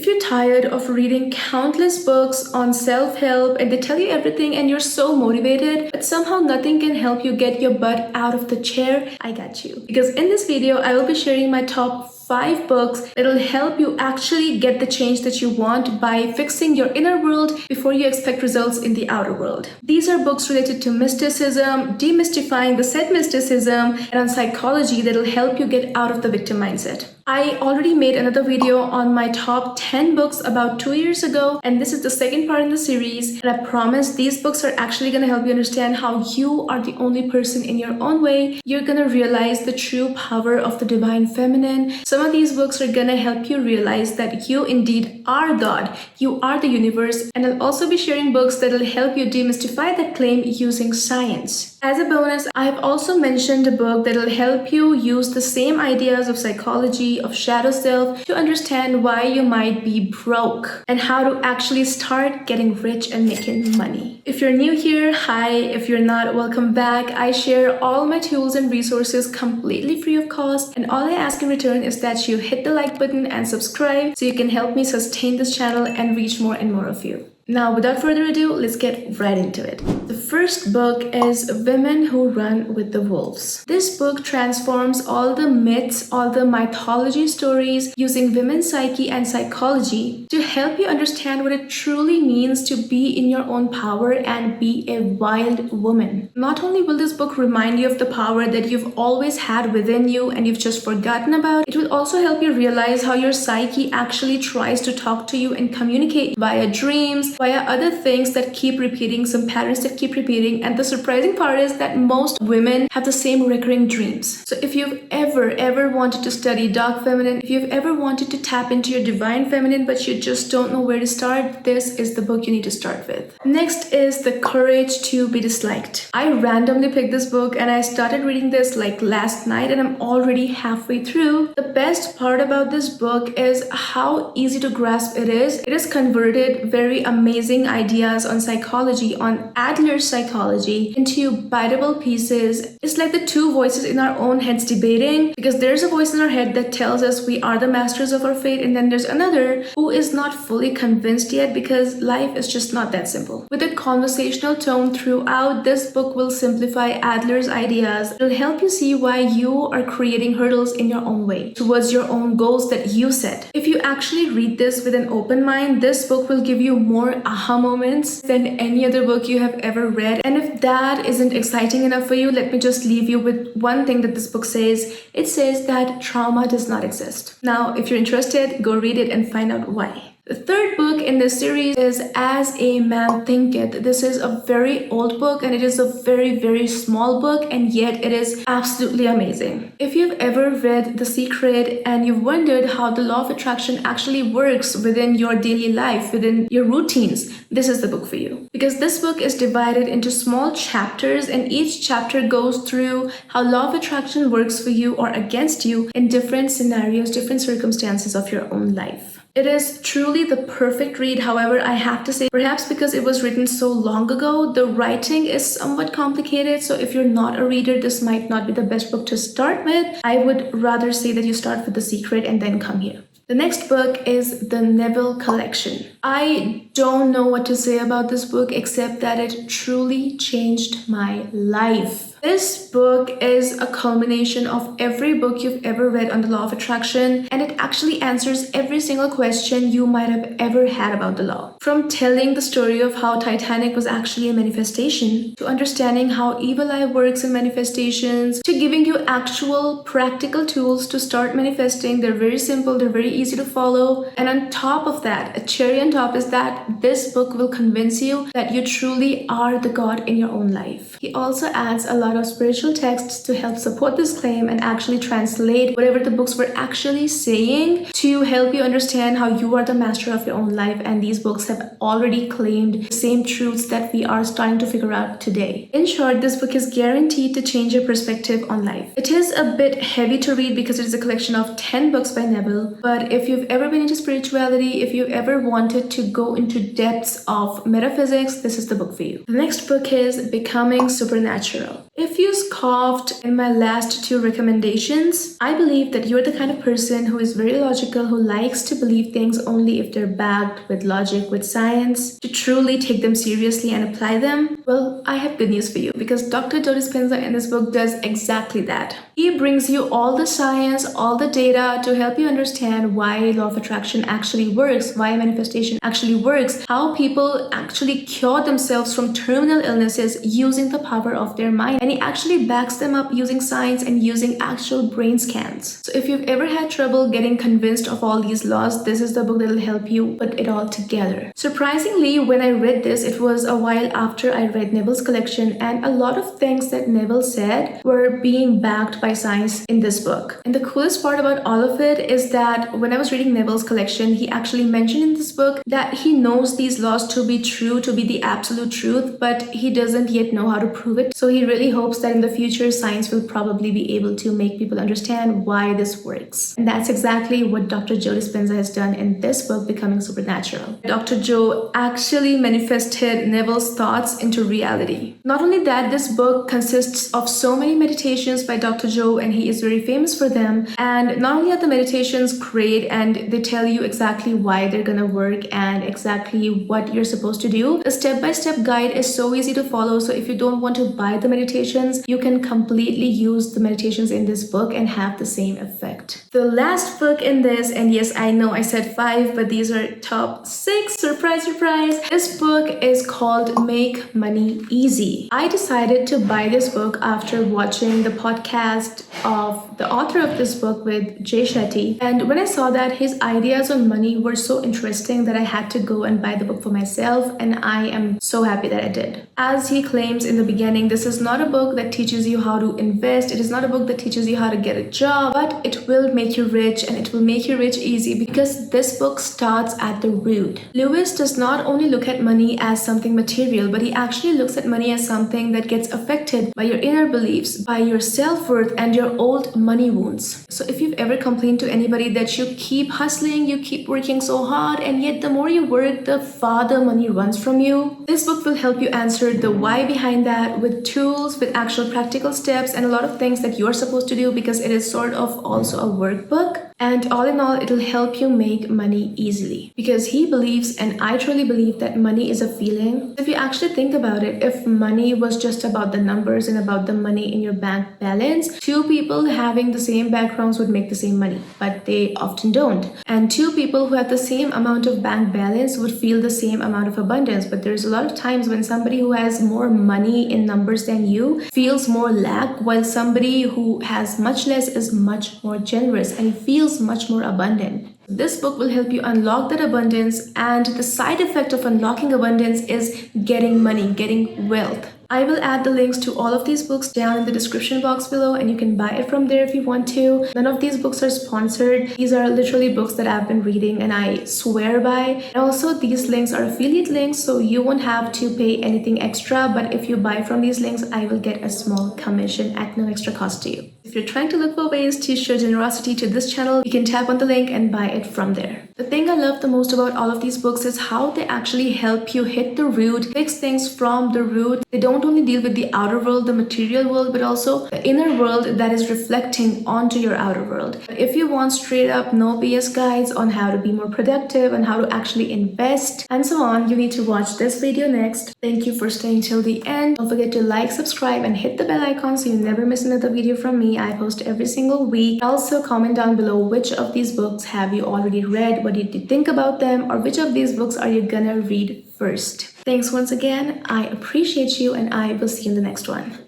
If you're tired of reading countless books on self-help and they tell you everything and you're so motivated, but somehow nothing can help you get your butt out of the chair, I got you. Because in this video, I will be sharing my top 5 books that'll help you actually get the change that you want by fixing your inner world before you expect results in the outer world. These are books related to mysticism, demystifying the said mysticism, and on psychology that'll help you get out of the victim mindset. I already made another video on my top 10 books about 2 years ago, and this is the second part in the series, and I promise these books are actually going to help you understand how you are the only person in your own way. You're going to realize the true power of the divine feminine. Some of these books are going to help you realize that you indeed are God, you are the universe, and I'll also be sharing books that'll help you demystify that claim using science. As a bonus, I have also mentioned a book that'll help you use the same ideas of psychology, of shadow self, to understand why you might be broke and how to actually start getting rich and making money. If you're new here, hi. If you're not, welcome back. I share all my tools and resources completely free of cost, and all I ask in return is that you hit the like button and subscribe so you can help me sustain this channel and reach more and more of you. Now, without further ado, let's get right into it. The first book is Women Who Run with the Wolves. This book transforms all the myths, all the mythology stories using women's psyche and psychology to help you understand what it truly means to be in your own power and be a wild woman. Not only will this book remind you of the power that you've always had within you and you've just forgotten about, it will also help you realize how your psyche actually tries to talk to you and communicate via dreams, via other things that keep repeating, some patterns that keep repeating. And the surprising part is that most women have the same recurring dreams. So if you've ever wanted to study dark feminine, if you've ever wanted to tap into your divine feminine but you just don't know where to start, this is the book you need to start with. Next is The Courage to Be Disliked. I randomly picked this book and I started reading this like last night and I'm already halfway through. The best part about this book is how easy to grasp it is. It is converted very amazing ideas on psychology, on Adler's psychology, into biteable pieces. It's like the two voices in our own heads debating, because there's a voice in our head that tells us we are the masters of our fate, and then there's another who is not fully convinced yet because life is just not that simple. With a conversational tone throughout, this book will simplify Adler's ideas. It'll help you see why you are creating hurdles in your own way towards your own goals that you set. If you actually read this with an open mind, this book will give you more aha moments than any other book you have ever read. And if that isn't exciting enough for you, let me just leave you with one thing that this book says. It says that trauma does not exist. Now, if you're interested, go read it and find out why. The third book in this series is As a Man Thinketh. This is a very old book and it is a very small book, and yet it is absolutely amazing. If you've ever read The Secret and you've wondered how the law of attraction actually works within your daily life, within your routines, this is the book for you. Because this book is divided into small chapters and each chapter goes through how law of attraction works for you or against you in different scenarios, different circumstances of your own life. It is truly the perfect read. However, I have to say, perhaps because it was written so long ago, the writing is somewhat complicated. So if you're not a reader, this might not be the best book to start with. I would rather say that you start with The Secret and then come here. The next book is The Neville Collection. I don't know what to say about this book except that it truly changed my life. This book is a culmination of every book you've ever read on the law of attraction, and it actually answers every single question you might have ever had about the law. From telling the story of how Titanic was actually a manifestation, to understanding how evil eye works in manifestations, to giving you actual practical tools to start manifesting. They're very simple, they're very easy to follow. And on top of that, a cherry on top is that this book will convince you that you truly are the God in your own life. He also adds a lot of spiritual texts to help support this claim and actually translate whatever the books were actually saying to help you understand how you are the master of your own life, and these books have already claimed the same truths that we are starting to figure out today. In short, this book is guaranteed to change your perspective on life. It is a bit heavy to read because it is a collection of 10 books by Neville, but if you've ever been into spirituality, if you've ever wanted wanted to go into depths of metaphysics, this is the book for you. The next book is Becoming Supernatural. If you scoffed in my last two recommendations, I believe that you're the kind of person who is very logical, who likes to believe things only if they're backed with logic, with science, to truly take them seriously and apply them. Well, I have good news for you because Dr. Joe Dispenza in this book does exactly that. He brings you all the science, all the data to help you understand why law of attraction actually works, why manifestation actually works, how people actually cure themselves from terminal illnesses using the power of their mind. And he actually backs them up using science and using actual brain scans. So if you've ever had trouble getting convinced of all these laws, this is the book that will help you put it all together. Surprisingly, when I read this, it was a while after I read Neville's collection, and a lot of things that Neville said were being backed by science in this book. And the coolest part about all of it is that when I was reading Neville's collection, he actually mentioned in this book that he knows these laws to be true, to be the absolute truth, but he doesn't yet know how to prove it. So he really hopes that in the future, science will probably be able to make people understand why this works. And that's exactly what Dr. Joe Dispenza has done in this book, Becoming Supernatural. Dr. Joe actually manifested Neville's thoughts into reality. Not only that, this book consists of so many meditations by Dr. Joe, and he is very famous for them. And not only are the meditations great and they tell you exactly why they're gonna work and exactly what you're supposed to do, the step-by-step guide is so easy to follow. So if you don't want to buy the meditations, you can completely use the meditations in this book and have the same effect. The last book in this, and yes, I know I said 5, but these are top 6, surprise, surprise. This book is called Make Money Easy. I decided to buy this book after watching the podcast of the author of this book with Jay Shetty. And when I saw that his ideas on money were so interesting that I had to go and buy the book for myself, and I am so happy that I did. As he claims in the beginning, this is not a book that teaches you how to invest. It is not a book that teaches you how to get a job, but it will make you rich, and it will make you rich easy because this book starts at the root. Lewis does not only look at money as something material, but he actually looks at money as something that gets affected by your inner beliefs, by your self-worth, and your old money wounds. So if you've ever complained to anybody that you keep hustling, you keep working so hard, and yet the more you work, the farther money runs from you, this book will help you answer the why behind that with tools, with actual practical steps, and a lot of things that you're supposed to do because it is sort of also a workbook. And all in all, it'll help you make money easily because he believes, and I truly believe, that money is a feeling. If you actually think about it, if money was just about the numbers and about the money in your bank balance, two people having the same backgrounds would make the same money, but they often don't. And two people who have the same amount of bank balance would feel the same amount of abundance, but there's a lot of times when somebody who has more money in numbers than you feels more lack, while somebody who has much less is much more generous and feels much more abundant. This book will help you unlock that abundance, and the side effect of unlocking abundance is getting money, getting wealth. I will add the links to all of these books down in the description box below, and you can buy it from there if you want to. None of these books are sponsored. These are literally books that I've been reading and I swear by. And also, these links are affiliate links, so you won't have to pay anything extra, but if you buy from these links, I will get a small commission at no extra cost to you. If you're trying to look for ways to show generosity to this channel, you can tap on the link and buy it from there. The thing I love the most about all of these books is how they actually help you hit the root, fix things from the root. They don't only deal with the outer world, the material world, but also the inner world that is reflecting onto your outer world. If you want straight up no BS guides on how to be more productive and how to actually invest and so on, you need to watch this video next. Thank you for staying till the end. Don't forget to like, subscribe, and hit the bell icon so you never miss another video from me. I post every single week. Also comment down below which of these books have you already read, what did you think about them, or which of these books are you gonna read first. Thanks once again. I appreciate you, and I will see you in the next one.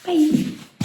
Bye.